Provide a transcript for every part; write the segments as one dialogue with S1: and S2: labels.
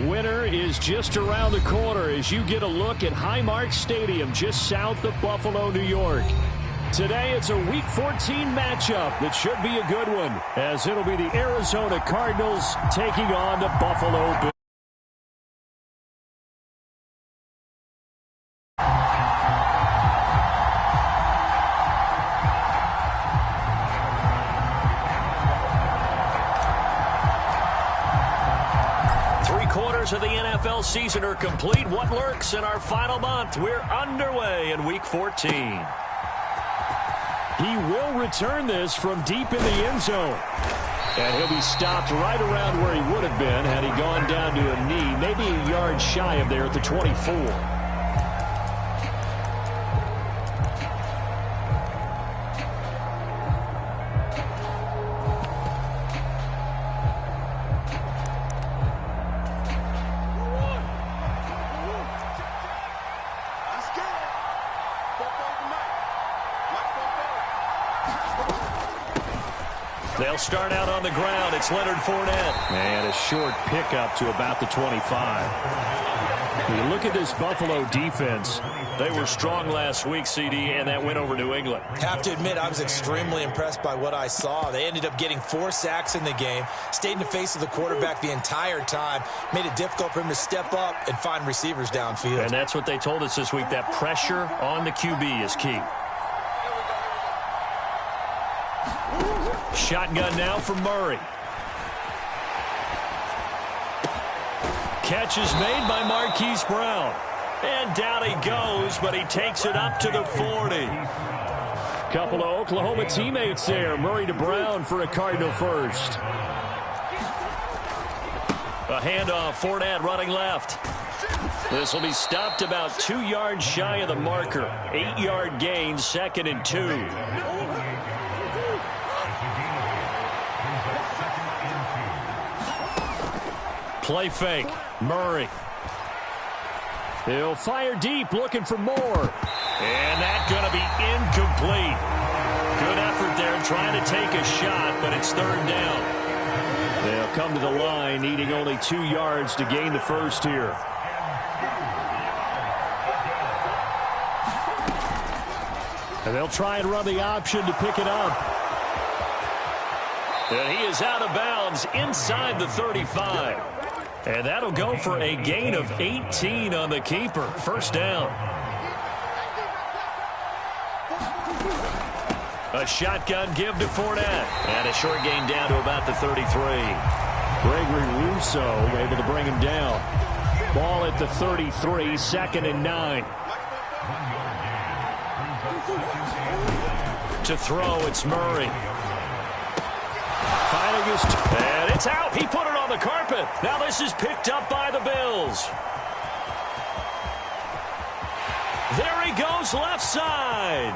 S1: Winter is just around the corner as you get a look at Highmark Stadium just south of Buffalo, New York. Today it's a Week 14 matchup that should be a good one, as it'll be the Arizona Cardinals taking on the Buffalo Bills.
S2: Of the NFL season are complete. What lurks in our final month? We're underway in Week 14.
S1: He will return this from deep in the end zone. And he'll be stopped right around where he would have been had he gone down to a knee, maybe a yard shy of there at the 24.
S2: They'll start out on the ground. It's Leonard Fournette.
S1: And a short pickup to about the 25. You look at this Buffalo defense.
S2: They were strong last week, CD, and that win over New England.
S3: Have to admit, I was extremely impressed by what I saw. They ended up getting 4 sacks in the game, stayed in the face of the quarterback the entire time, made it difficult for him to step up and find receivers downfield.
S2: And that's what they told us this week, that pressure on the QB is key. Shotgun now for Murray. Catch is made by Marquise Brown. And down he goes, but he takes it up to the 40.
S1: Couple of Oklahoma teammates there. Murray to Brown for a Cardinal first.
S2: A handoff, Fournette running left. This will be stopped about 2 yards shy of the marker. 8-yard gain, 2nd and 2. Play fake. Murray.
S1: He'll fire deep, looking for more.
S2: And that's going to be incomplete. Good effort there trying to take a shot, but it's 3rd down.
S1: They'll come to the line, needing only 2 yards to gain the first here. And they'll try and run the option to pick it up.
S2: And he is out of bounds inside the 35. And that'll go for a gain of 18 on the keeper. 1st down. A shotgun give to Fournette. And a short gain down to about the 33.
S1: Gregory Rousseau able to bring him down. Ball at the 33, 2nd and 9.
S2: To throw, it's Murray. And it's out. He put it on the carpet. Now this is picked up by the Bills. There he goes left side.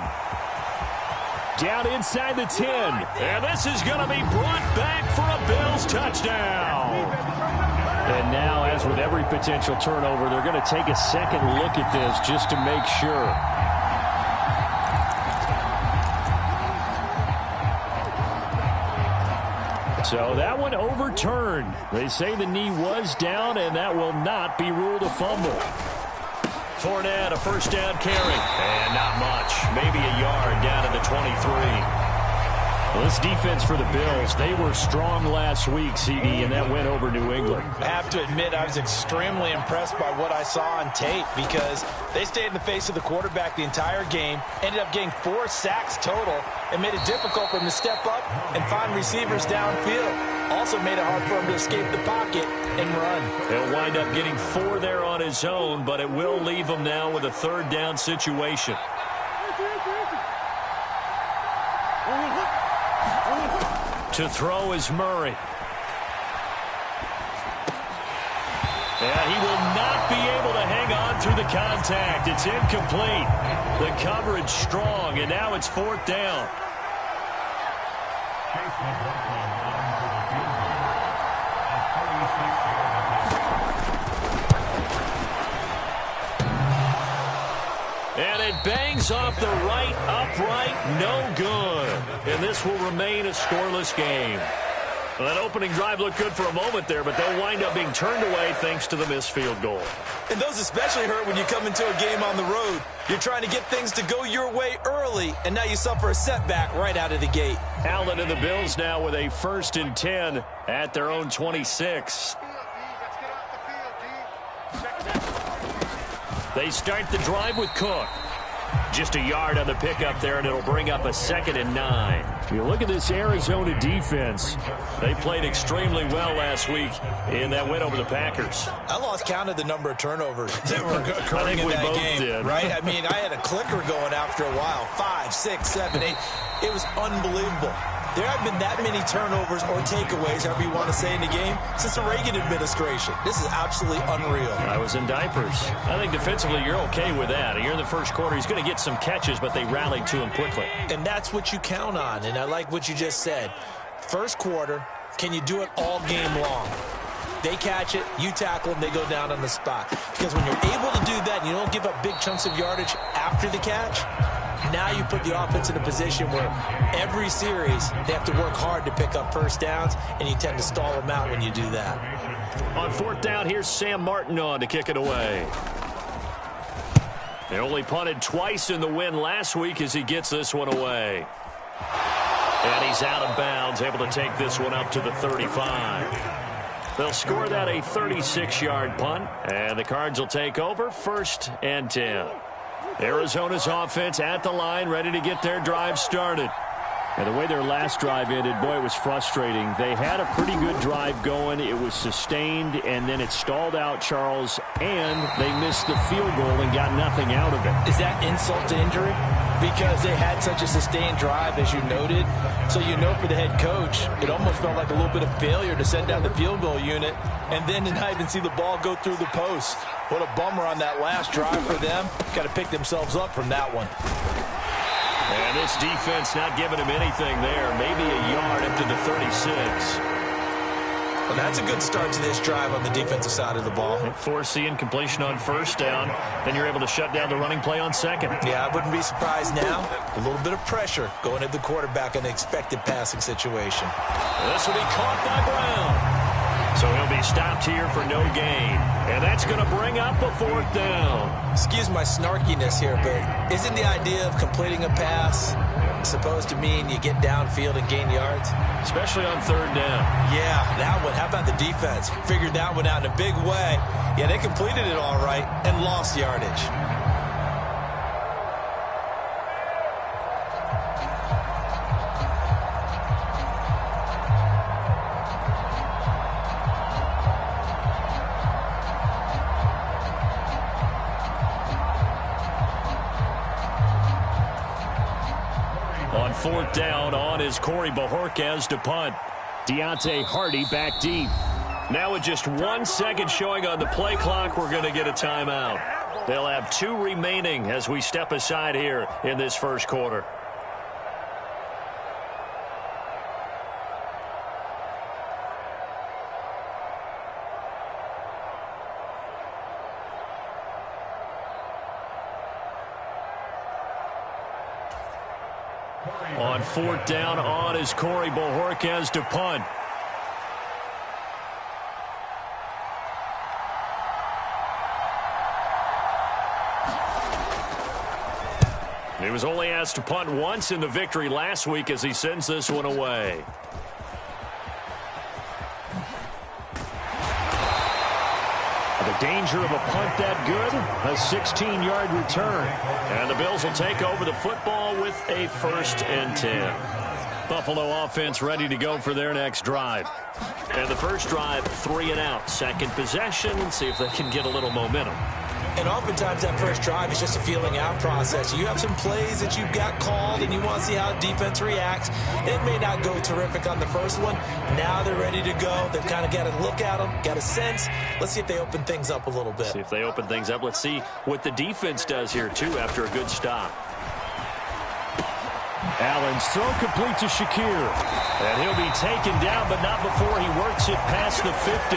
S1: Down inside the 10.
S2: And this is going to be brought back for a Bills touchdown.
S1: And now, as with every potential turnover, they're going to take a second look at this just to make sure. So that one overturned. They say the knee was down, and that will not be ruled a fumble.
S2: Fournette, a 1st down carry. And not much. Maybe a yard down to the 23.
S1: Well, this defense for the Bills, they were strong last week, CD, and that went over New England.
S3: I have to admit, I was extremely impressed by what I saw on tape because they stayed in the face of the quarterback the entire game, ended up getting 4 sacks total, and made it difficult for him to step up and find receivers downfield. Also made it hard for him to escape the pocket and run.
S2: He'll wind up getting 4 there on his own, but it will leave him now with a 3rd down situation. To throw is Murray. And he will not be able to hang on through the contact. It's incomplete. The coverage strong, and now it's 4th down. And it bangs off the right upright, no good. And this will remain a scoreless game.
S1: Well, that opening drive looked good for a moment there, but they'll wind up being turned away thanks to the missed field goal.
S3: And those especially hurt when you come into a game on the road. You're trying to get things to go your way early, and now you suffer a setback right out of the gate.
S1: Allen and the Bills now with a 1st and 10 at their own 26. They start the drive with Cook. Just a yard on the pickup there, and it'll bring up a 2nd and 9. You look at this Arizona defense. They played extremely well last week in that win over the Packers.
S3: I lost count of the number of turnovers that were occurring in that game.
S1: Did.
S3: Right? I mean, I had a clicker going after a while. 5, 6, 7, 8. It was unbelievable. There haven't been that many turnovers or takeaways, however you want to say, in the game since the Reagan administration. This is absolutely unreal.
S1: I was in diapers. I think defensively you're okay with that. You're in the first quarter. He's going to get some catches, but they rallied to him quickly.
S3: And that's what you count on, and I like what you just said. First quarter, can you do it all game long? They catch it, you tackle them, they go down on the spot. Because when you're able to do that and you don't give up big chunks of yardage after the catch, now you put the offense in a position where every series they have to work hard to pick up first downs, and you tend to stall them out when you do that.
S1: On 4th down, here's Sam Martin on to kick it away. They only punted twice in the win last week as he gets this one away. And he's out of bounds, able to take this one up to the 35. They'll score that a 36-yard punt, and the Cards will take over 1st and 10. Arizona's offense at the line, ready to get their drive started. And the way their last drive ended, boy, it was frustrating. They had a pretty good drive going. It was sustained, and then it stalled out, Charles, and they missed the field goal and got nothing out of it.
S3: Is that insult to injury? Because they had such a sustained drive, as you noted. So you know for the head coach, it almost felt like a little bit of failure to send down the field goal unit and then to not even see the ball go through the post. What a bummer on that last drive for them. Got to pick themselves up from that one.
S1: And this defense not giving him anything there. Maybe a yard up to the 36.
S3: Well, that's a good start to this drive on the defensive side of the ball.
S1: Forcing incompletion on 1st down. Then you're able to shut down the running play on 2nd.
S3: Yeah, I wouldn't be surprised now. A little bit of pressure going at the quarterback in the expected passing situation.
S1: This will be caught by Brown. So he'll be stopped here for no gain. And that's going to bring up a 4th down.
S3: Excuse my snarkiness here, but isn't the idea of completing a pass supposed to mean you get downfield and gain yards?
S1: Especially on 3rd down.
S3: Yeah, that one. How about the defense? Figured that one out in a big way. Yeah, they completed it all right and lost yardage.
S1: On 4th down, on is Corey Bojorquez to punt. Deontay Hardy back deep. Now with just 1 second showing on the play clock, we're going to get a timeout. They'll have 2 remaining as we step aside here in this first quarter. On 4th down, on is Corey Bojorquez to punt. He was only asked to punt once in the victory last week as he sends this one away. The danger of a punt that good, a 16-yard return. And the Bills will take over the football with a 1st and 10. Buffalo offense ready to go for their next drive. And the first drive, 3 and out. Second possession, see if they can get a little momentum.
S3: And oftentimes that first drive is just a feeling out process. You have some plays that you've got called and you want to see how defense reacts. It may not go terrific on the first one. Now they're ready to go. They've kind of got to look at them, got a sense. Let's see if they open things up a little bit.
S1: See if they open things up. Let's see what the defense does here, too, after a good stop. Allen's throw complete to Shakir. And he'll be taken down, but not before he works it past the 50.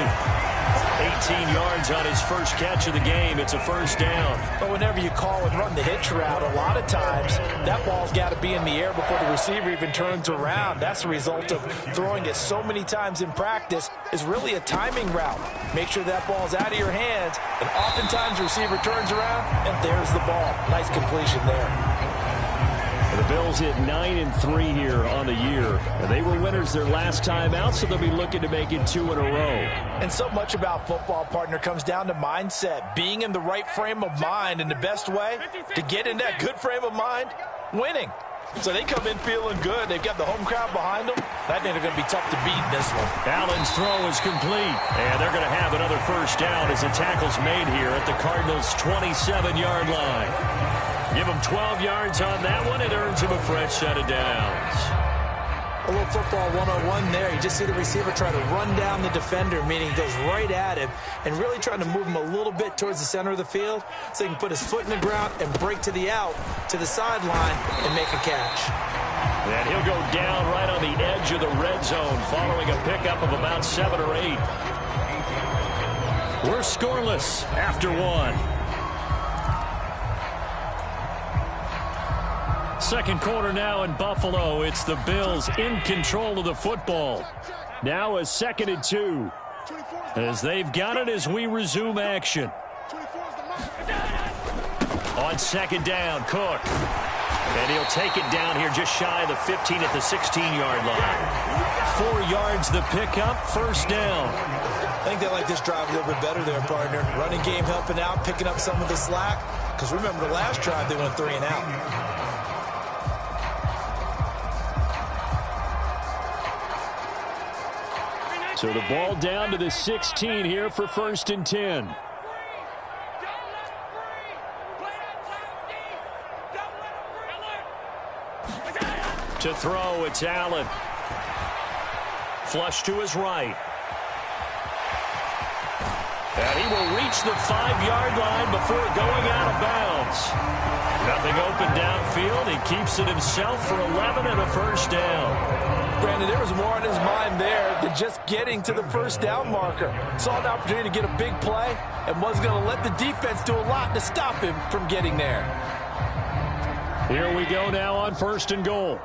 S1: A
S2: 18 yards on his first catch of the game. It's a first down.
S3: But whenever you call and run the hitch route, a lot of times that ball's got to be in the air before the receiver even turns around. That's the result of throwing it so many times in practice. Is really a timing route. Make sure that ball's out of your hands, and oftentimes the receiver turns around, and there's the ball. Nice completion there.
S1: The Bills hit 9-3 here on the year. And they were winners their last time out, so they'll be looking to make it 2 in a row.
S3: And so much about football, partner, comes down to mindset. Being in the right frame of mind, and the best way to get in that good frame of mind, winning. So they come in feeling good. They've got the home crowd behind them. I think they're going to be tough to beat in this one.
S2: Allen's throw is complete. And they're going to have another first down as the tackle's made here at the Cardinals' 27-yard line. Give him 12 yards on that one. It earns him a fresh set of downs.
S3: A little football 101 there. You just see the receiver try to run down the defender, meaning he goes right at him and really trying to move him a little bit towards the center of the field so he can put his foot in the ground and break to the out, to the sideline, and make a catch.
S2: And he'll go down right on the edge of the red zone following a pickup of about 7 or 8. We're scoreless after one. Second quarter now in Buffalo. It's the Bills in control of the football. Now a 2nd and 2. As they've got it as we resume action. On second down, Cook. And he'll take it down here just shy of the 15 at the 16-yard line. 4 yards the pickup, first down.
S3: I think they like this drive a little bit better there, partner. Running game helping out, picking up some of the slack. Because remember the last drive they went 3 and out.
S1: So the ball down to the 16 here for 1st and 10.
S2: To throw, it's Allen. Flush to his right. And he will reach the 5-yard line before going out of bounds. Nothing open downfield. He keeps it himself for 11 and a first down.
S3: Brandon, there was more on his mind there than just getting to the first down marker. Saw an opportunity to get a big play and was going to let the defense do a lot to stop him from getting there.
S1: Here we go now on 1st and goal.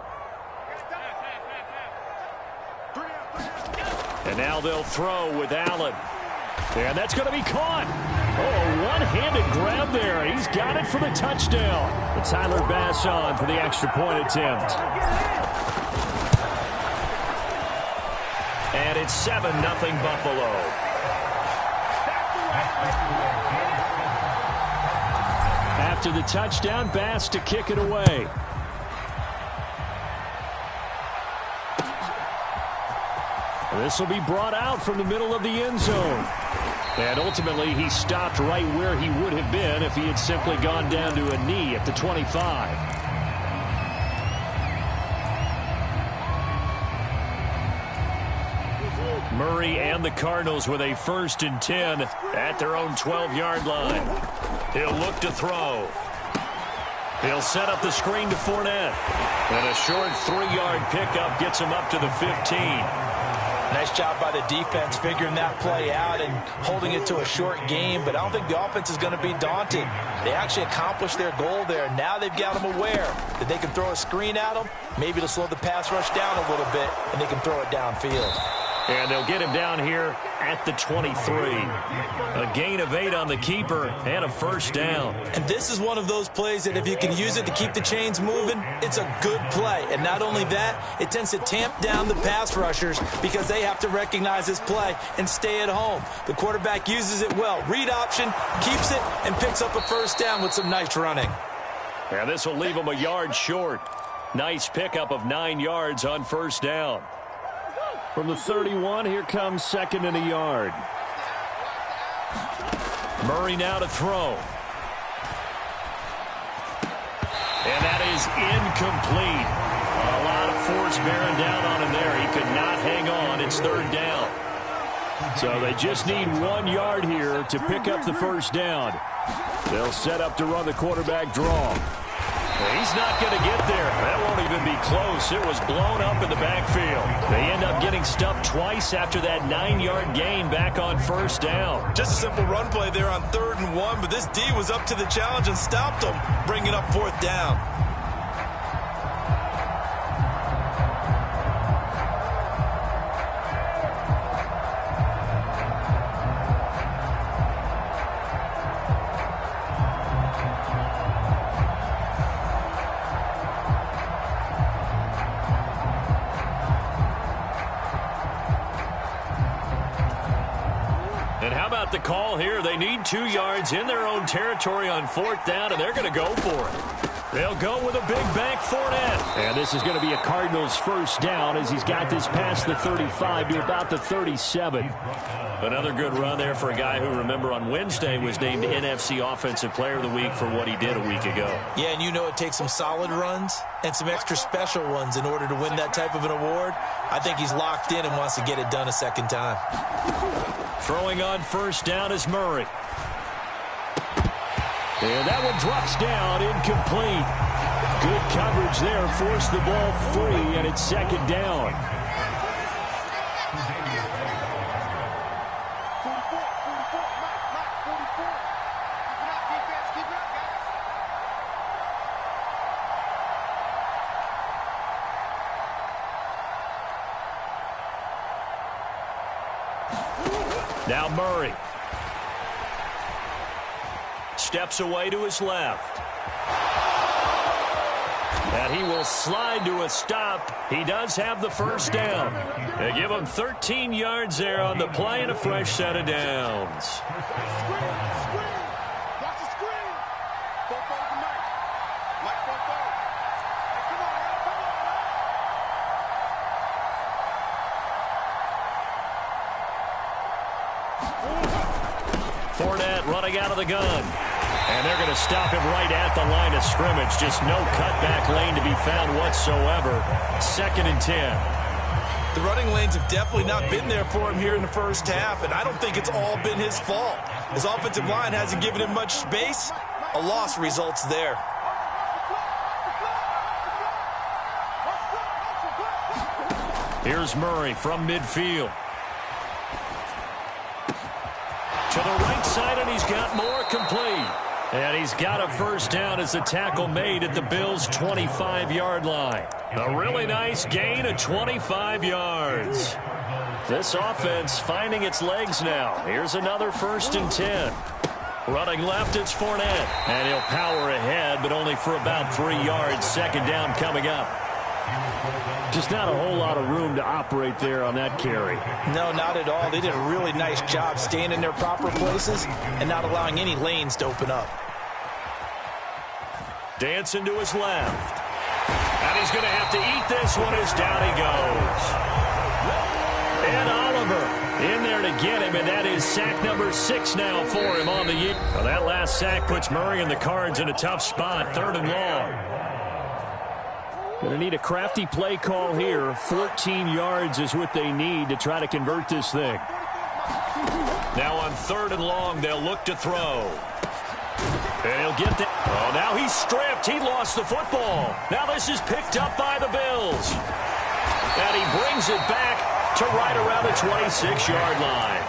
S2: And now they'll throw with Allen.
S1: And that's going to be caught. Oh, one-handed grab there. He's got it for the touchdown. And Tyler Bass on for the extra point attempt.
S2: And it's 7-0 Buffalo.
S1: After the touchdown, Bass to kick it away. This will be brought out from the middle of the end zone. And ultimately, he stopped right where he would have been if he had simply gone down to a knee at the 25.
S2: Murray and the Cardinals with a 1st and 10 at their own 12-yard line. He'll look to throw. He'll set up the screen to Fournette. And a short 3-yard pickup gets him up to the 15.
S3: Nice job by the defense figuring that play out and holding it to a short game, but I don't think the offense is going to be daunted. They actually accomplished their goal there. Now they've got them aware that they can throw a screen at them, maybe to slow the pass rush down a little bit, and they can throw it downfield.
S2: And they'll get him down here at the 23. A gain of 8 on the keeper and a first down.
S3: And this is one of those plays that if you can use it to keep the chains moving, it's a good play. And not only that, it tends to tamp down the pass rushers because they have to recognize this play and stay at home. The quarterback uses it well. Read option, keeps it, and picks up a first down with some nice running.
S2: And this will leave him a yard short. Nice pickup of 9 yards on first down.
S1: From the 31, here comes 2nd and a yard.
S2: Murray now to throw. And that is incomplete. A lot of force bearing down on him there. He could not hang on. It's 3rd down.
S1: So they just need 1 yard here to pick up the first down. They'll set up to run the quarterback draw.
S2: He's not going to get there. That won't
S1: even be close. It was blown up in the backfield. They end up getting stuffed twice after that 9-yard gain back on first down.
S3: Just a simple run play there on 3rd and 1, but this D was up to the challenge and stopped them, bringing up 4th down.
S1: And how about the call here? They need 2 yards in their own territory on 4th down, and they're going to go for it. They'll go with a big bank Fournette. And this is going to be a Cardinals first down as he's got this past the 35 to about the 37. Another good run there for a guy who, remember, on Wednesday was named NFC Offensive Player of the Week for what he did a week ago.
S3: Yeah, and you know it takes some solid runs and some extra special ones in order to win that type of an award. I think he's locked in and wants to get it done a second time.
S1: Throwing on first down is Murray. And that one drops down, incomplete. Good coverage there, forced the ball free, and it's 2nd down. Now Murray. Steps away to his left. And he will slide to a stop. He does have the first down. They give him 13 yards there on the play and a fresh set of downs. Fournette running out of the gun. And they're going to stop him right at the line of scrimmage. Just no cutback lane to be found whatsoever. 2nd and 10.
S3: The running lanes have definitely not been there for him here in the first half, and I don't think it's all been his fault. His offensive line hasn't given him much space. A loss results there.
S1: Here's Murray from midfield. To the right side, and he's got more, complete. And he's got a first down as the tackle made at the Bills' 25-yard line. A really nice gain of 25 yards. This offense finding its legs now. Here's another 1st and 10. Running left, it's Fournette. And he'll power ahead, but only for about 3 yards. 2nd down coming up. Just not a whole lot of room to operate there on that carry.
S3: No, not at all. They did a really nice job staying in their proper places and not allowing any lanes to open up.
S1: Dancing to his left. And he's going to have to eat this one as down he goes. And Oliver in there to get him, and that is sack number 6 now for him on the year. Well, that last sack puts Murray and the Cards in a tough spot, 3rd and long. Going to need a crafty play call here. 14 yards is what they need to try to convert this thing. Now on 3rd and long, they'll look to throw. And he'll get that. Oh, now he's stripped. He lost the football. Now this is picked up by the Bills. And he brings it back to right around the 26-yard line.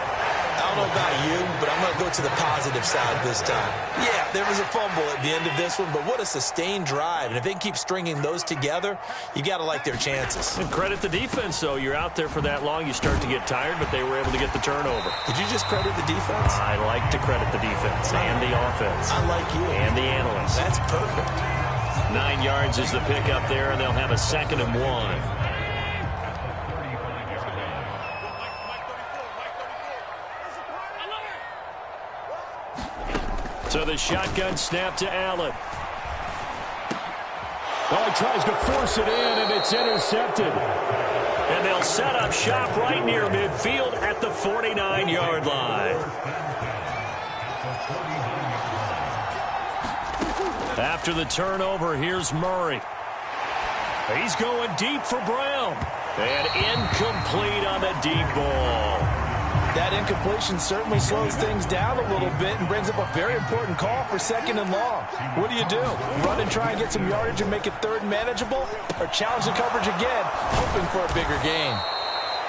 S3: I don't know about you, but I'm going to go to the positive side this time. Yeah, there was a fumble at the end of this one, but what a sustained drive. And if they can keep stringing those together, you got to like their chances.
S1: And credit the defense, though. You're out there for that long, you start to get tired, but they were able to get the turnover.
S3: Did you just credit the defense?
S1: I like to credit the defense and the offense.
S3: I like you.
S1: And the analysts.
S3: That's perfect.
S1: 9 yards is the pick up there, and they'll have a 2nd and 1. So the shotgun snap to Allen. Oh, he tries to force it in, and it's intercepted. And they'll set up shop right near midfield at the 49-yard line. After the turnover, here's Murray. He's going deep for Brown. And incomplete on the deep ball.
S3: That incompletion certainly slows things down a little bit and brings up a very important call for 2nd and long. What do you do? Run and try and get some yardage and make it 3rd manageable? Or challenge the coverage again, hoping for a bigger gain?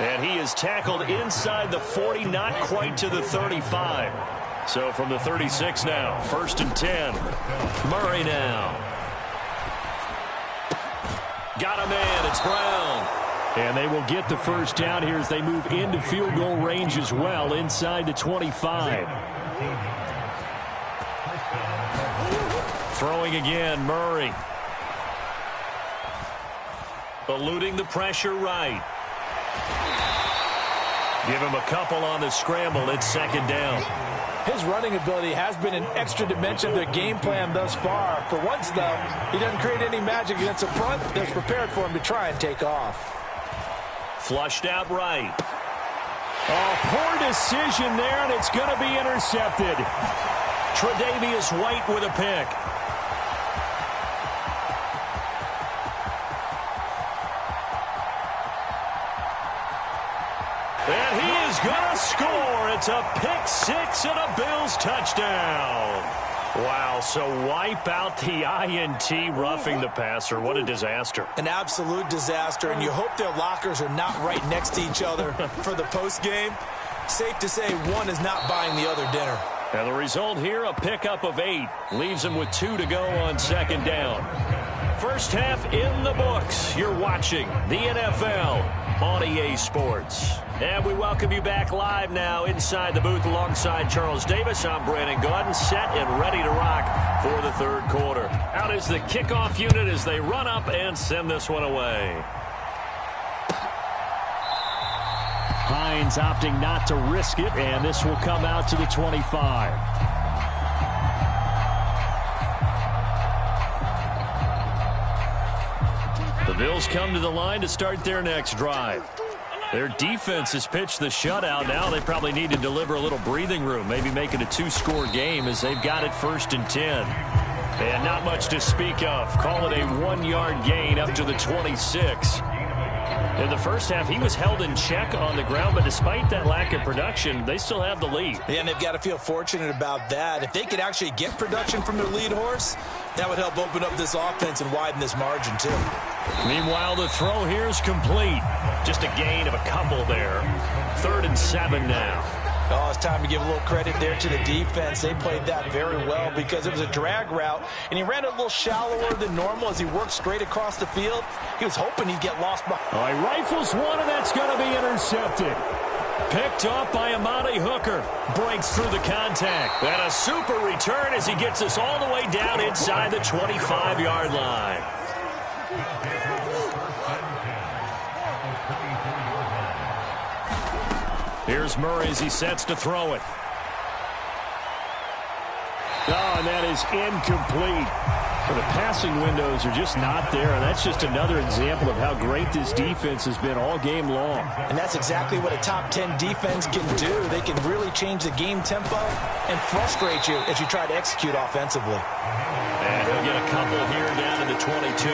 S2: And he is tackled inside the 40, not quite to the 35. So from the 36 now, 1st and 10. Murray now. Got a man, it's Brown.
S1: And they will get the first down here as they move into field goal range as well, inside the 25.
S2: Throwing again, Murray. Eluding the pressure right. Give him a couple on the scramble. It's 2nd down.
S3: His running ability has been an extra dimension of their game plan thus far. For once, though, he doesn't create any magic against the front that's prepared for him to try and take off.
S2: Flushed out right.
S1: Oh, poor decision there, and it's going to be intercepted.
S2: Tre'Davious White with a pick. And he is going to score. It's a pick 6 and a Bills touchdown. Wow, so wipe out the INT, roughing the passer. What a disaster.
S3: An absolute disaster, and you hope their lockers are not right next to each other for the postgame. Safe to say one is not buying the other dinner.
S2: And the result here, a pickup of 8. Leaves them with 2 to go on 2nd down. First half in the books. You're watching the NFL on EA Sports. And we welcome you back live now inside the booth alongside Charles Davis. I'm Brandon Gaudin, set and ready to rock for the 3rd quarter. Out is the kickoff unit as they run up and send this one away.
S1: Hines opting not to risk it, and this will come out to the 25.
S2: The Bills come to the line to start their next drive. Their defense has pitched the shutout. Now they probably need to deliver a little breathing room, maybe make it a 2-score game as they've got it 1st and 10. And not much to speak of. Call it a 1-yard gain up to the 26. In the first half, he was held in check on the ground, but despite that lack of production, they still have the lead.
S3: Yeah, and they've got to feel fortunate about that. If they could actually get production from their lead horse, that would help open up this offense and widen this margin, too.
S2: Meanwhile, the throw here is complete. Just a gain of a couple there. 3rd and 7 now.
S3: Oh, it's time to give a little credit there to the defense. They played that very well because it was a drag route, and he ran a little shallower than normal as he worked straight across the field. He was hoping he'd get lost behind.
S1: All right, rifles one, and that's going to be intercepted.
S2: Picked up by Amani Hooker. Breaks through the contact. And a super return as he gets us all the way down inside the 25-yard line. Here's Murray as he sets to throw it.
S1: Oh, and that is incomplete. Well, the passing windows are just not there, and that's just another example of how great this defense has been all game long.
S3: And that's exactly what a top 10 defense can do. They can really change the game tempo and frustrate you as you try to execute offensively.
S2: And he'll get a couple here down to the 22.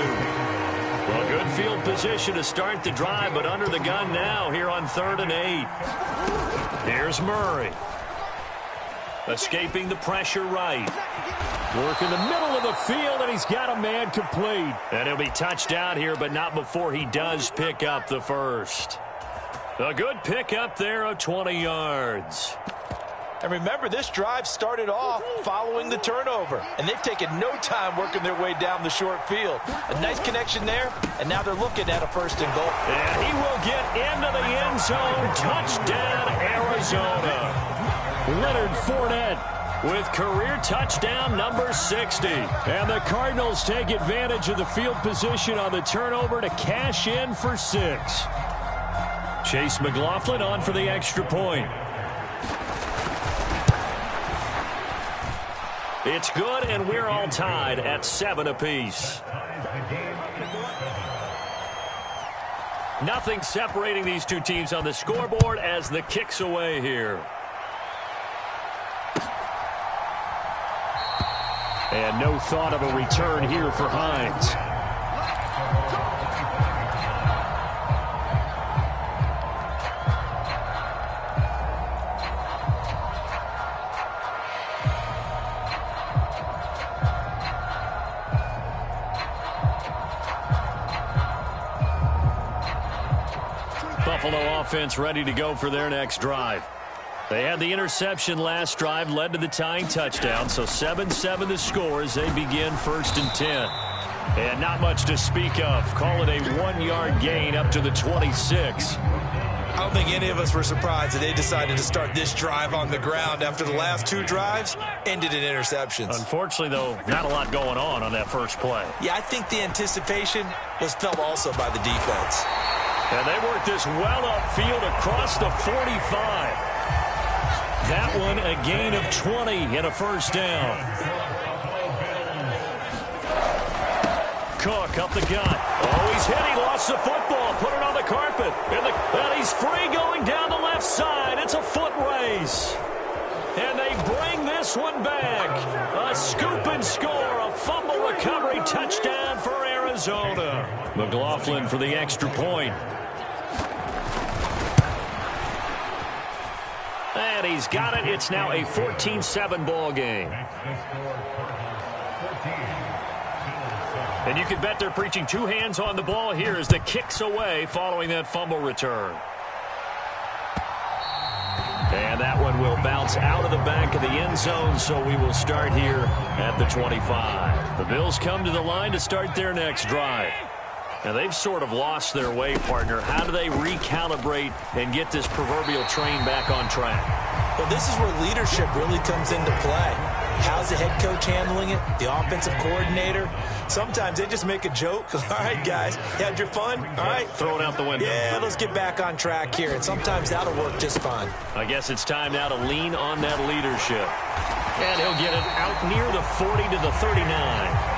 S2: Well, good field position to start the drive, but under the gun now here on 3rd and 8. Here's Murray. Escaping the pressure right.
S1: Work in the middle of the field, and he's got a man complete.
S2: And he'll be touched down here, but not before he does pick up the first. A good pickup there of 20 yards.
S3: And remember, this drive started off following the turnover, and they've taken no time working their way down the short field. A nice connection there, and now they're looking at a 1st and goal.
S2: And he will get into the end zone. Touchdown, Arizona.
S1: Leonard Fournette
S2: with career touchdown number 60.
S1: And the Cardinals take advantage of the field position on the turnover to cash in for 6.
S2: Chase McLaughlin on for the extra point. It's good, and we're all tied at 7 apiece. Nothing separating these two teams on the scoreboard as the kick's away here.
S1: And no thought of a return here for Hines.
S2: Buffalo offense ready to go for their next drive. They had the interception last drive, led to the tying touchdown, so 7-7 the score as they begin 1st and 10. And not much to speak of. Call it a 1-yard gain up to the 26.
S3: I don't think any of us were surprised that they decided to start this drive on the ground after the last 2 drives ended in interceptions.
S2: Unfortunately, though, not a lot going on that first play.
S3: Yeah, I think the anticipation was felt also by the defense.
S2: And they worked this well upfield across the 45. That one a gain of 20 and a first down. Cook up the gut. Oh, he's hit. He lost the football. Put it on the carpet. And he's free going down the left side. It's a foot race. And they bring this one back. A scoop and score. A fumble recovery touchdown for Arizona. McLaughlin for the extra point. And he's got it. It's now a 14-7 ball game. And you can bet they're preaching 2 hands on the ball here as the kick's away following that fumble return. And that one will bounce out of the back of the end zone, so we will start here at the 25. The Bills come to the line to start their next drive. Now, they've sort of lost their way, partner. How do they recalibrate and get this proverbial train back on track?
S3: Well, this is where leadership really comes into play. How's the head coach handling it? The offensive coordinator? Sometimes they just make a joke. All right, guys, you had your fun? All right.
S2: Throw it out the window.
S3: Yeah, let's get back on track here. And sometimes that'll work just fine.
S2: I guess it's time now to lean on that leadership. And he'll get it out near the 40 to the 39.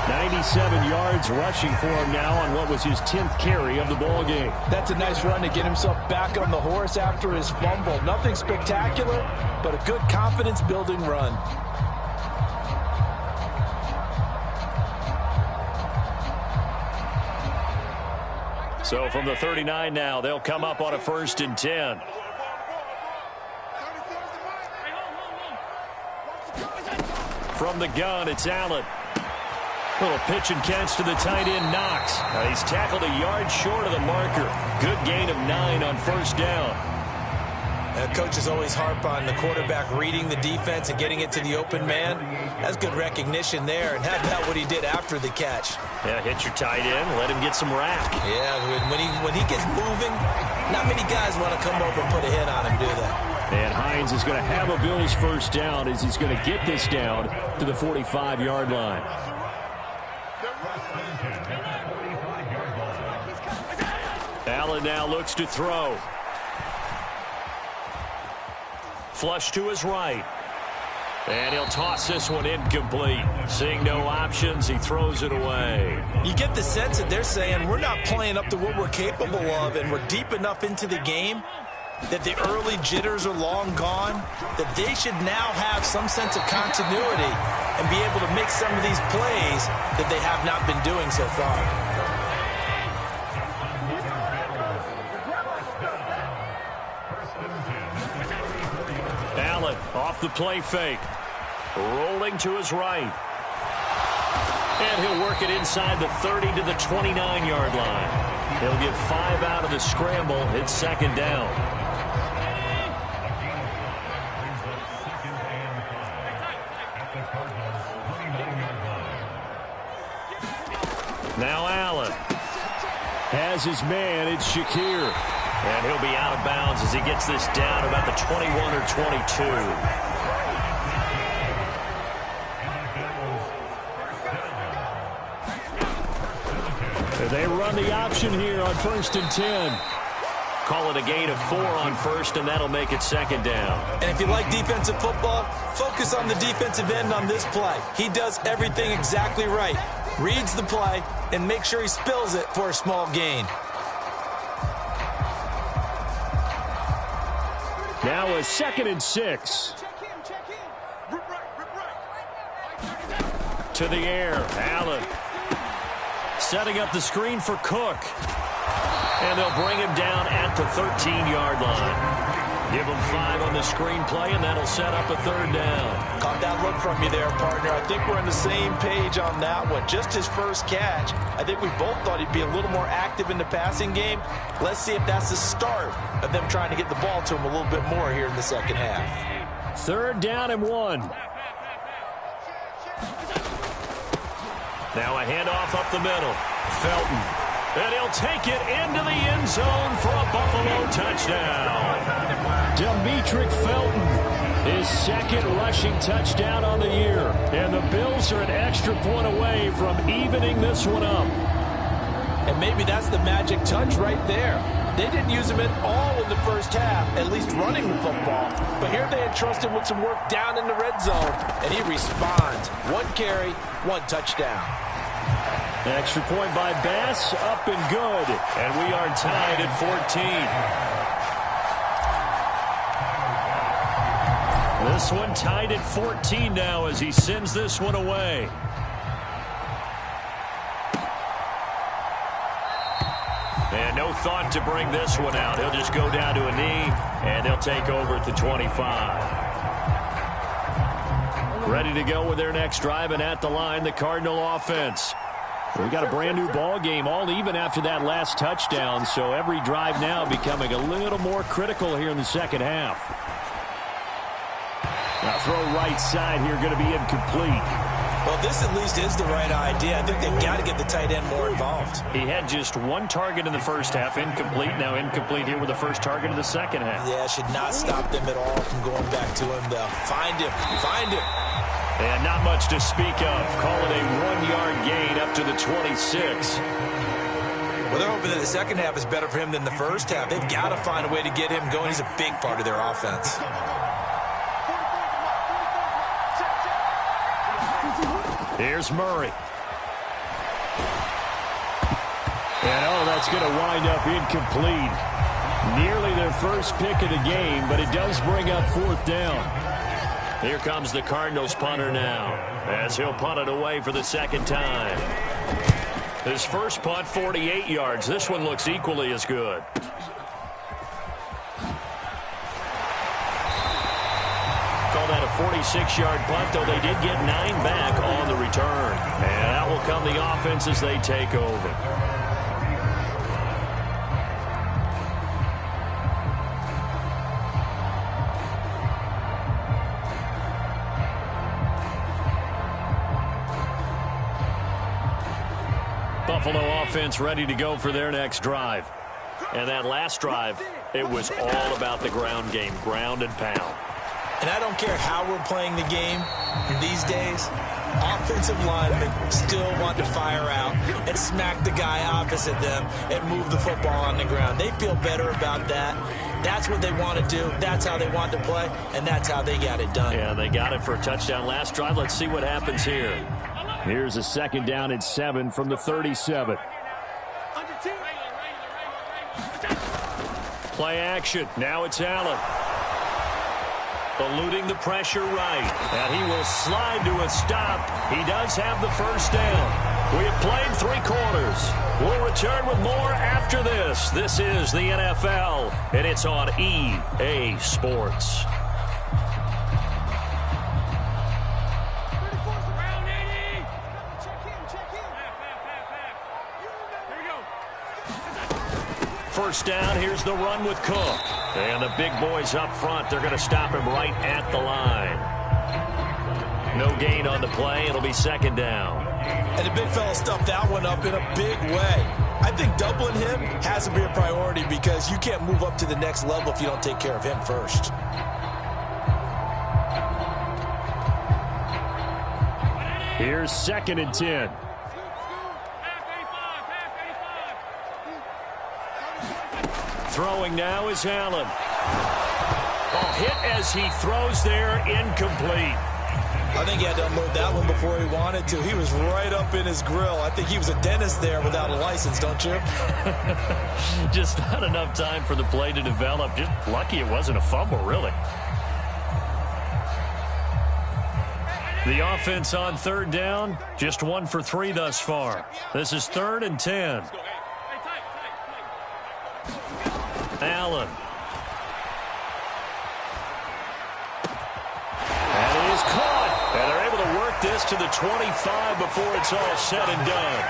S1: 97 yards rushing for him now on what was his 10th carry of the ball game.
S3: That's a nice run to get himself back on the horse after his fumble. Nothing spectacular, but a good confidence-building run.
S2: So from the 39 now, they'll come up on a 1st and 10. From the gun, it's Allen. Little pitch and catch to the tight end, Knox. He's tackled a yard short of the marker. Good gain of 9 on 1st down.
S3: Coaches always harp on the quarterback reading the defense and getting it to the open man. That's good recognition there. And how about what he did after the catch?
S2: Yeah, hit your tight end, let him get some rack.
S3: Yeah, when he gets moving, not many guys want to come over and put a hit on him, do they?
S1: And Hines is going to have a Bills 1st down as he's going to get this down to the 45-yard line.
S2: Allen now looks to throw. Flush to his right. And he'll toss this one incomplete. Seeing no options, he throws it away.
S3: You get the sense that they're saying we're not playing up to what we're capable of, and we're deep enough into the game that the early jitters are long gone, that they should now have some sense of continuity and be able to make some of these plays that they have not been doing so far.
S2: Allen off the play fake. Rolling to his right. And he'll work it inside the 30 to the 29-yard line. He'll get 5 out of the scramble. It's 2nd down. Now Allen
S1: has his man. It's Shakir.
S2: And he'll be out of bounds as he gets this down about the 21 or 22.
S1: They run the option here on 1st and 10.
S2: Call it a gain of 4 on 1st, and that'll make it 2nd down.
S3: And if you like defensive football, focus on the defensive end on this play. He does everything exactly right. Reads the play and make sure he spills it for a small gain.
S1: Now a 2nd and 6.
S2: To the air, Allen. Setting up the screen for Cook. And they'll bring him down at the 13-yard line. Give them 5 on the screen play, and that'll set up a 3rd down.
S3: Caught that look from you there, partner. I think we're on the same page on that one. Just his first catch. I think we both thought he'd be a little more active in the passing game. Let's see if that's the start of them trying to get the ball to him a little bit more here in the second half.
S1: 3rd down and 1.
S2: Now a handoff up the middle. Felton. And he'll take it into the end zone for a Buffalo touchdown.
S1: Demetric Felton, his 2nd rushing touchdown on the year. And the Bills are an extra point away from evening this one up.
S3: And maybe that's the magic touch right there. They didn't use him at all in the first half, at least running the football. But here they entrust him with some work down in the red zone, and he responds. 1 carry, 1 touchdown.
S1: Extra point by Bass, up and good.
S2: And we are tied at 14. This one tied at 14 now as he sends this one away. And no thought to bring this one out. He'll just go down to a knee, and they'll take over at the 25. Ready to go with their next drive, and at the line, the Cardinal offense.
S1: We got a brand new ball game, all even after that last touchdown, so every drive now becoming a little more critical here in the second half. Now throw right side here, going to be incomplete.
S3: Well, this at least is the right idea. I think they've got to get the tight end more involved.
S2: He had just 1 target in the first half, incomplete. Now incomplete here with the first target of the second half.
S3: Yeah, should not stop them at all from going back to him. They'll find him.
S2: And not much to speak of. Call it a 1-yard gain up to the 26.
S3: Well, they're hoping that the second half is better for him than the first half. They've got to find a way to get him going. He's a big part of their offense.
S2: Here's Murray.
S1: And that's going to wind up incomplete. Nearly their first pick of the game, but it does bring up 4th down.
S2: Here comes the Cardinals punter now, as he'll punt it away for the 2nd time. His first punt, 48 yards. This one looks equally as good. Call that a 46-yard punt, though they did get 9 back on the return. And that will come the offense as they take over. Buffalo offense ready to go for their next drive. And that last drive, it was all about the ground game, ground and pound.
S3: And I don't care how we're playing the game these days, offensive linemen still want to fire out and smack the guy opposite them and move the football on the ground. They feel better about that. That's what they want to do. That's how they want to play, and that's how they got it done.
S2: Yeah, they got it for a touchdown last drive. Let's see what happens here.
S1: Here's a 2nd down and 7 from the 37.
S2: Play action. Now it's Allen. Eluding the pressure right. And he will slide to a stop. He does have the first down. We have played 3 quarters. We'll return with more after this. This is the NFL, and it's on EA Sports. First down, here's the run with Cook. And the big boys up front, they're going to stop him right at the line. No gain on the play. It'll be 2nd down.
S3: And the big fella stuffed that one up in a big way. I think doubling him has to be a priority because you can't move up to the next level if you don't take care of him first.
S1: Here's 2nd and 10.
S2: Throwing now is Allen. Oh, hit as he throws there, incomplete.
S3: I think he had to unload that one before he wanted to. He was right up in his grill. I think he was a dentist there without a license, don't you?
S2: Just not enough time for the play to develop. Just lucky it wasn't a fumble, really. The offense on 3rd down, just 1 for 3 thus far. This is 3rd and 10. Allen.
S1: is caught.
S2: And they're able to work this to the 25 before it's all said and done.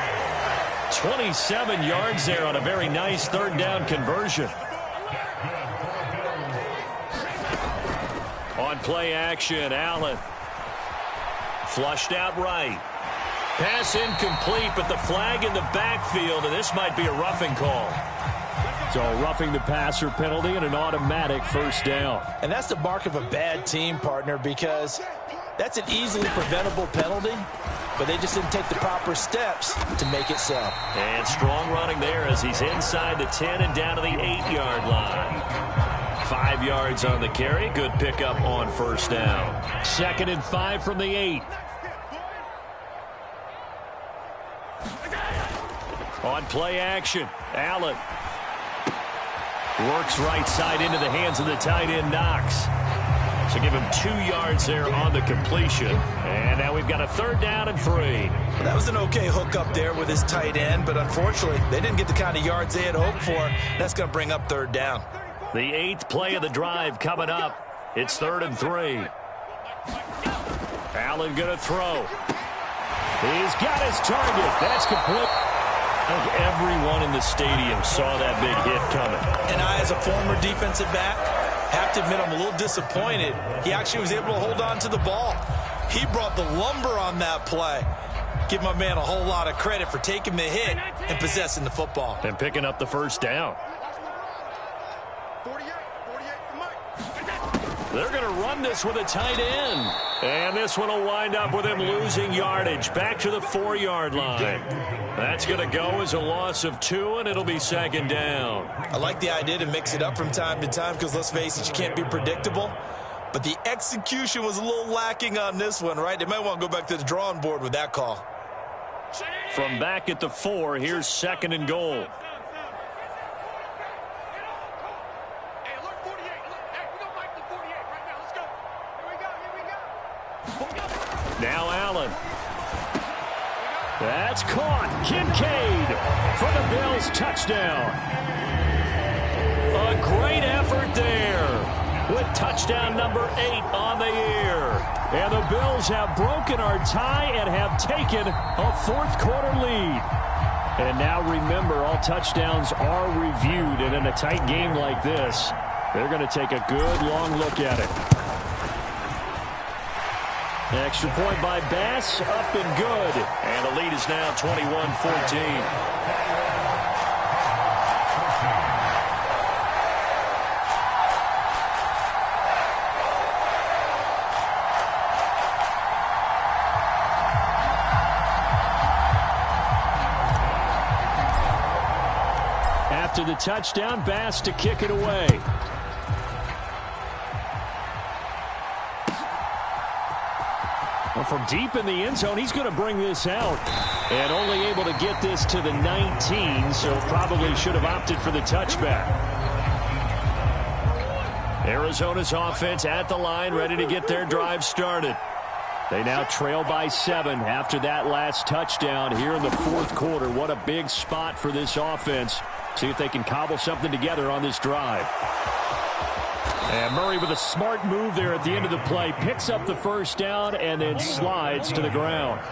S2: 27 yards there on a very nice third down conversion. On play action, Allen. Flushed out right. Pass incomplete, but the flag in the backfield, and this might be a roughing call.
S1: So a roughing the passer penalty and an automatic first down.
S3: And that's the mark of a bad team, partner, because that's an easily preventable penalty, but they just didn't take the proper steps to make it so.
S2: And strong running there as he's inside the 10 and down to the 8-yard line. 5 yards on the carry. Good pickup on first down.
S1: 2nd and 5 from the 8. On play action, Allen works right side into the hands of the tight end, Knox. So give him 2 yards there on the completion. And now we've got a 3rd down and 3.
S3: Well, that was an okay hook up there with his tight end, but unfortunately, they didn't get the kind of yards they had hoped for. That's going to bring up 3rd down.
S2: The 8th play of the drive coming up. It's 3rd and 3.
S1: Allen going to throw. He's got his target. That's complete.
S2: Everyone in the stadium saw that big hit coming.
S3: And I, as a former defensive back, have to admit I'm a little disappointed. He actually was able to hold on to the ball. He brought the lumber on that play. Give my man a whole lot of credit for taking the hit and possessing the football.
S2: And picking up the first down.
S1: They're going to run this with a tight end.
S2: And this one will wind up with him losing yardage. Back to the 4-yard line. That's going to go as a loss of 2, and it'll be 2nd down.
S3: I like the idea to mix it up from time to time because, let's face it, you can't be predictable. But the execution was a little lacking on this one, right? They might want to go back to the drawing board with that call.
S2: From back at the 4, here's 2nd and goal.
S1: Now Allen. That's caught. Kincaid for the Bills touchdown.
S2: A great effort there with touchdown number 8 on the year.
S1: And the Bills have broken our tie and have taken a 4th quarter lead. And now remember, all touchdowns are reviewed. And in a tight game like this, they're going to take a good long look at it. Extra point by Bass, up and good.
S2: And the lead is now 21-14.
S1: After the touchdown, Bass to kick it away. From deep in the end zone, he's going to bring this out. And only able to get this to the 19, so probably should have opted for the touchback. Arizona's offense at the line, ready to get their drive started. They now trail by 7 after that last touchdown here in the 4th quarter. What a big spot for this offense. See if they can cobble something together on this drive. And Murray with a smart move there at the end of the play. Picks up the first down and then slides to the ground.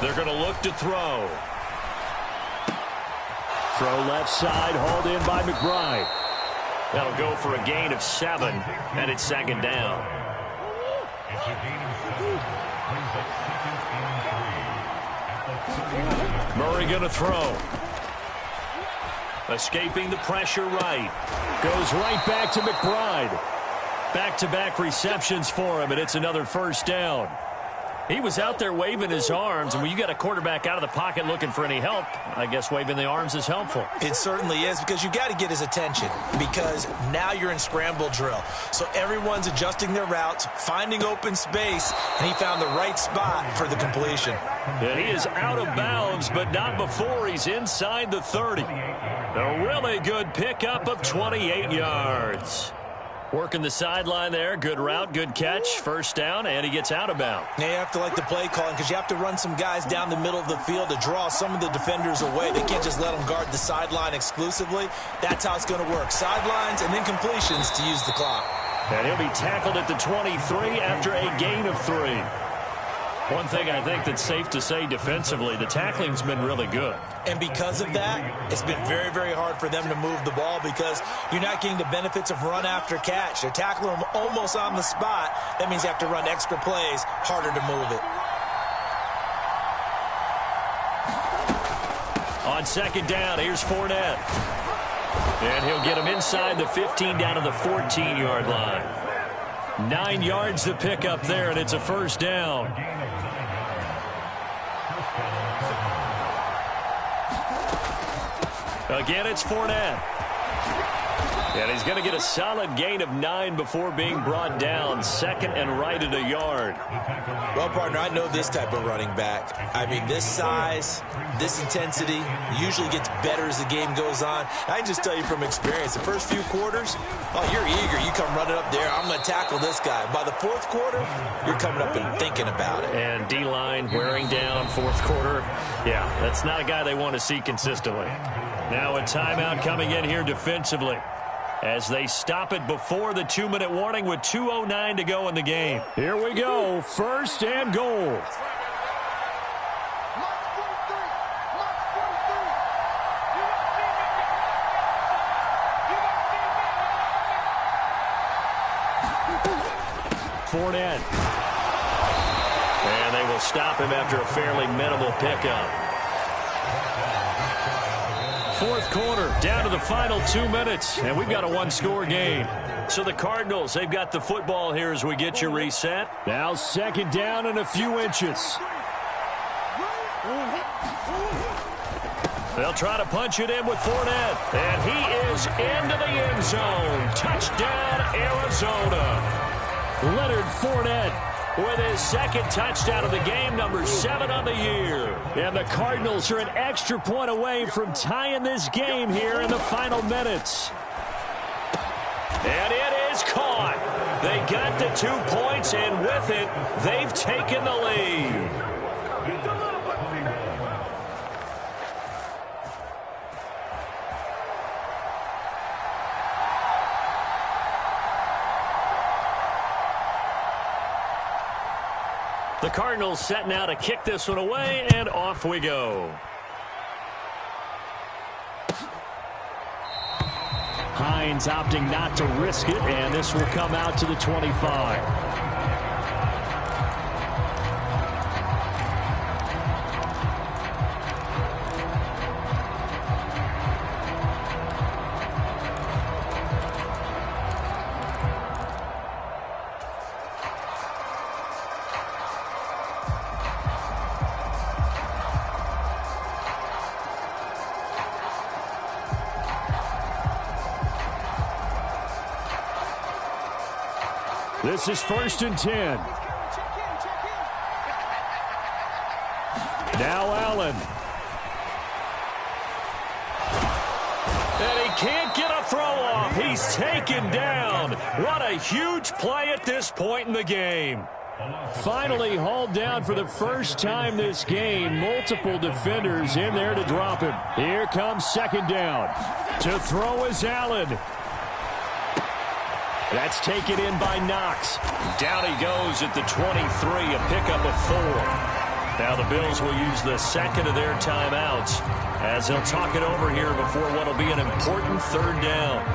S2: They're going to look to throw.
S1: Throw left side, hauled in by McBride.
S2: That'll go for a gain of 7, and it's 2nd down. Murray going to throw. Escaping the pressure right.
S1: Goes right back to McBride.
S2: Back-to-back receptions for him, and it's another first down. He was out there waving his arms, and when you got a quarterback out of the pocket looking for any help, I guess waving the arms is helpful.
S3: It certainly is, because you got to get his attention, because now you're in scramble drill. So everyone's adjusting their routes, finding open space, and he found the right spot for the completion.
S2: And he is out of bounds, but not before he's inside the 30. A really good pickup of 28 yards. Working the sideline there. Good route, good catch. First down, and he gets out of bounds.
S3: Now you have to like the play calling because you have to run some guys down the middle of the field to draw some of the defenders away. They can't just let them guard the sideline exclusively. That's how it's going to work. Sidelines and then completions to use the clock.
S2: And he'll be tackled at the 23 after a gain of 3. One thing I think that's safe to say defensively, the tackling's been really good.
S3: And because of that, it's been very, very hard for them to move the ball because you're not getting the benefits of run after catch. They're tackling them almost on the spot. That means you have to run extra plays, harder to move it.
S2: On second down, here's Fournette. And he'll get him inside the 15 down to the 14-yard line. 9 yards to pick up there, and it's a first down. Again, it's Fournette. And he's going to get a solid gain of 9 before being brought down. Second and right at a yard.
S3: Well, partner, I know this type of running back. I mean, this size, this intensity usually gets better as the game goes on. I can just tell you from experience, the first few quarters, oh, you're eager. You come running up there, I'm going to tackle this guy. By the fourth quarter, you're coming up and thinking about it.
S2: And D-line wearing down fourth quarter. Yeah, that's not a guy they want to see consistently. Now a timeout coming in here defensively as they stop it before the 2-minute warning with 2:09 to go in the game.
S1: Here we go, first and goal. Fournette.
S2: And they will stop him after a fairly minimal pickup. Fourth quarter, down to the final 2 minutes, and we've got a one-score game. So the Cardinals, they've got the football here as we get you reset.
S1: Now second down and a few inches.
S2: They'll try to punch it in with Fournette, and he is into the end zone. Touchdown, Arizona.
S1: Leonard Fournette
S2: with his second touchdown of the game, number 7 on the year.
S1: And the Cardinals are an extra point away from tying this game here in the final minutes.
S2: And it is caught. They got the 2 points, and with it, they've taken the lead. The Cardinals set now to kick this one away, and off we go.
S1: Hines opting not to risk it, and this will come out to the 25. This is first and 10. Now Allen.
S2: And he can't get a throw off. He's taken down. What a huge play at this point in the game.
S1: Finally hauled down for the first time this game. Multiple defenders in there to drop him. Here comes second down. To throw is Allen. That's taken in by Knox.
S2: Down he goes at the 23, a pickup of 4. Now the Bills will use the second of their timeouts as they'll talk it over here before what will be an important third down.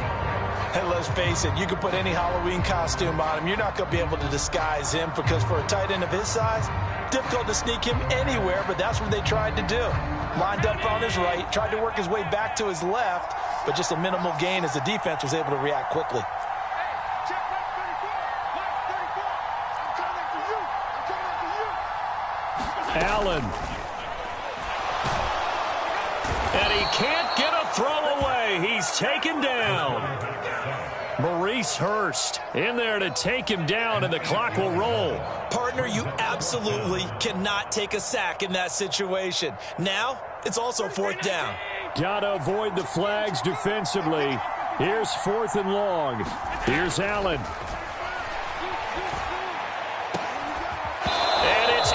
S3: And let's face it, you can put any Halloween costume on him. You're not going to be able to disguise him because for a tight end of his size, difficult to sneak him anywhere, but that's what they tried to do. Lined up on his right, tried to work his way back to his left, but just a minimal gain as the defense was able to react quickly.
S1: Allen.
S2: And he can't get a throw away. He's taken down. Maurice Hurst in there to take him down, and the clock will roll.
S3: Partner, you absolutely cannot take a sack in that situation. Now, it's also fourth down.
S1: Gotta avoid the flags defensively. Here's fourth and long. Here's Allen.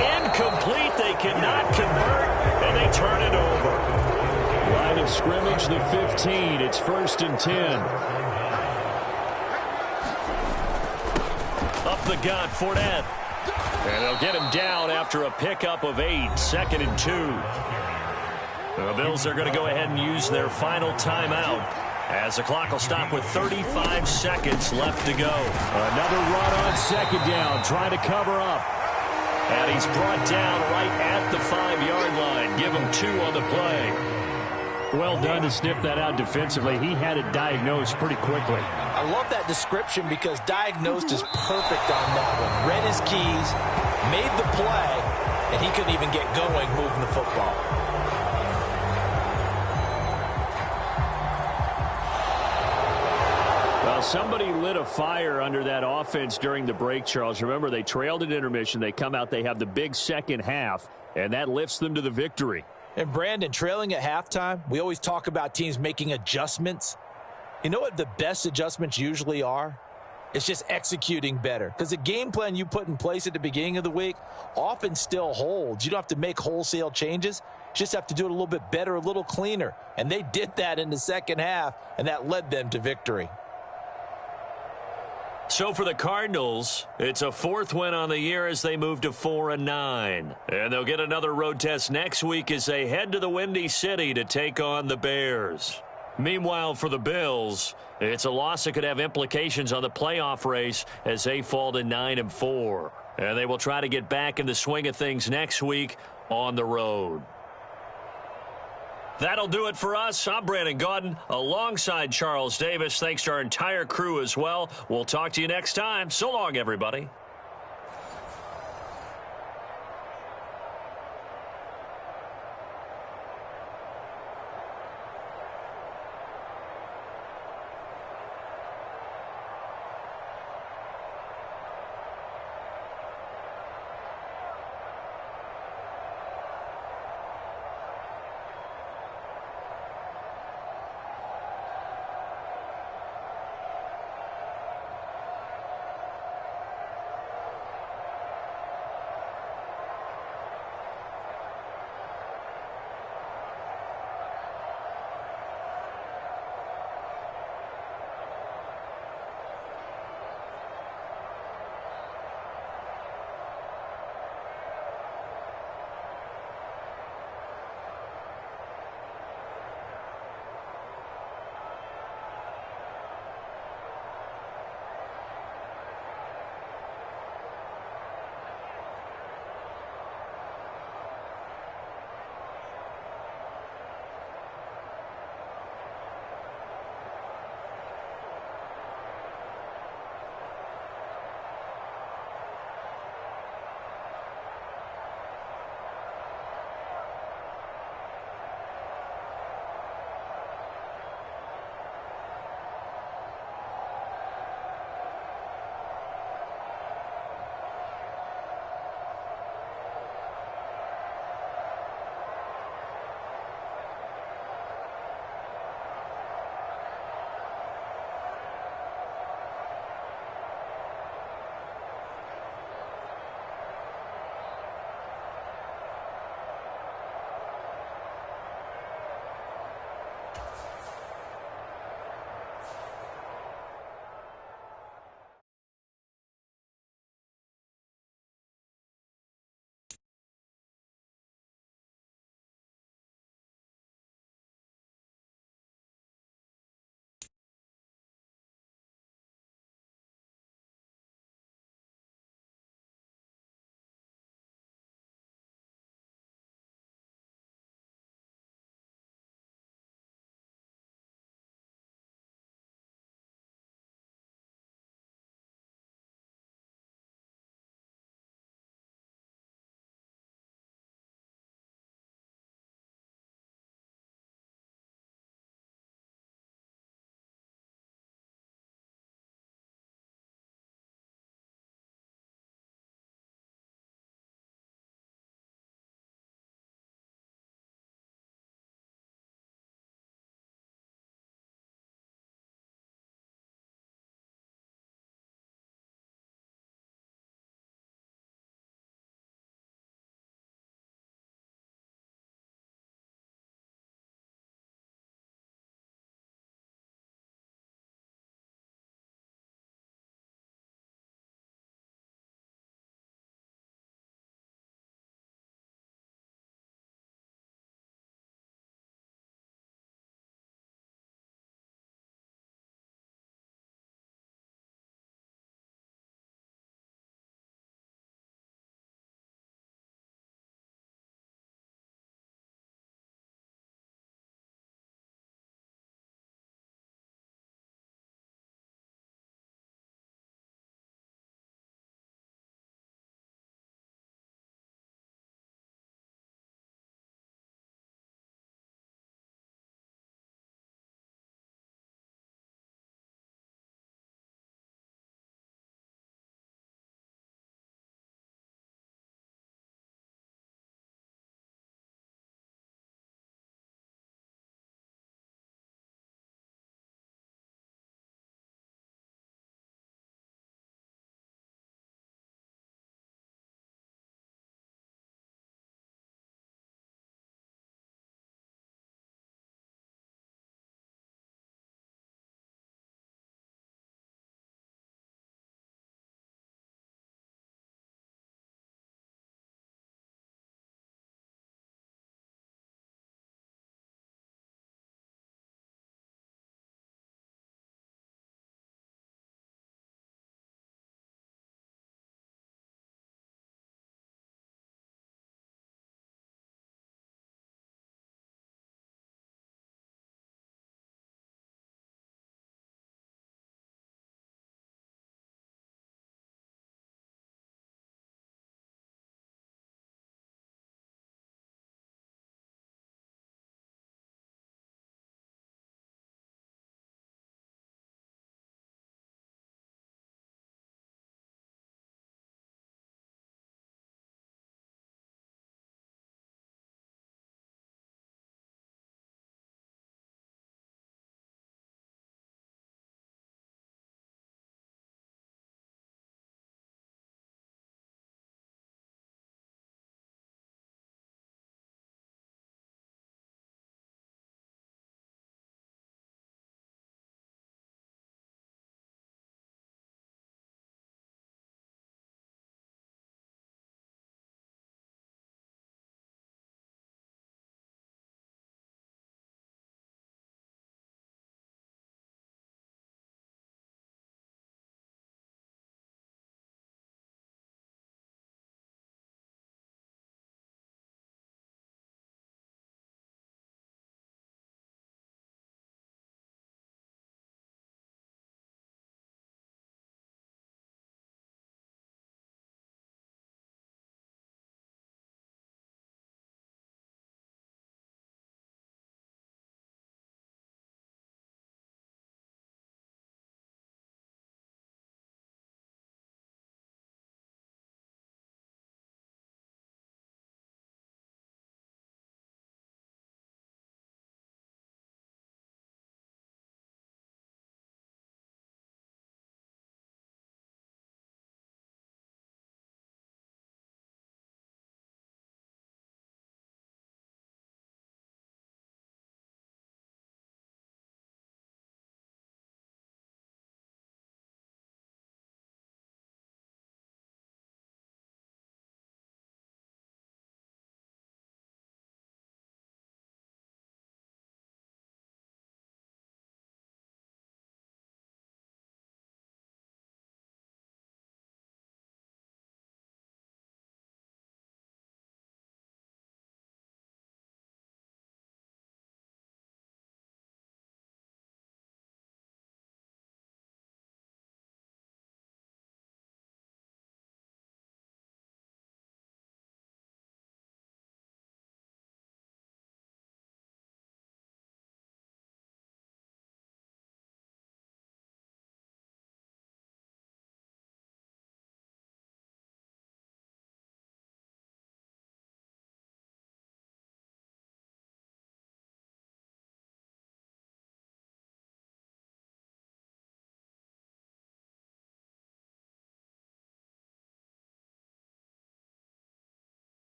S2: Incomplete. They cannot convert, and they turn it over.
S1: Line of scrimmage, the 15. It's first and 10.
S2: the gut. Fournette. And they'll get him down after a pickup of 8, 2nd and 2. The Bills are going to go ahead and use their final timeout as the clock will stop with 35 seconds left to go.
S1: Another run on 2nd down, trying to cover up.
S2: And he's brought down right at the 5-yard line. Give him 2 on the play.
S1: Well done to sniff that out defensively. He had it diagnosed pretty quickly.
S3: I love that description because diagnosed is perfect on that one. Read his keys, made the play, and he couldn't even get going moving the football.
S1: Well, somebody lit a fire under that offense during the break, Charles. Remember, they trailed at intermission. They come out, they have the big second half, and that lifts them to the victory.
S3: And Brandon, trailing at halftime, we always talk about teams making adjustments. You know what the best adjustments usually are? It's just executing better. Because the game plan you put in place at the beginning of the week often still holds. You don't have to make wholesale changes. You just have to do it a little bit better, a little cleaner. And they did that in the second half, and that led them to victory.
S2: So for the Cardinals, it's a 4th win on the year as they move to 4-9. And they'll get another road test next week as they head to the Windy City to take on the Bears. Meanwhile, for the Bills, it's a loss that could have implications on the playoff race as they fall to 9-4. And they will try to get back in the swing of things next week on the road. That'll do it for us. I'm Brandon Gaudin alongside Charles Davis. Thanks to our entire crew as well. We'll talk to you next time. So long, everybody.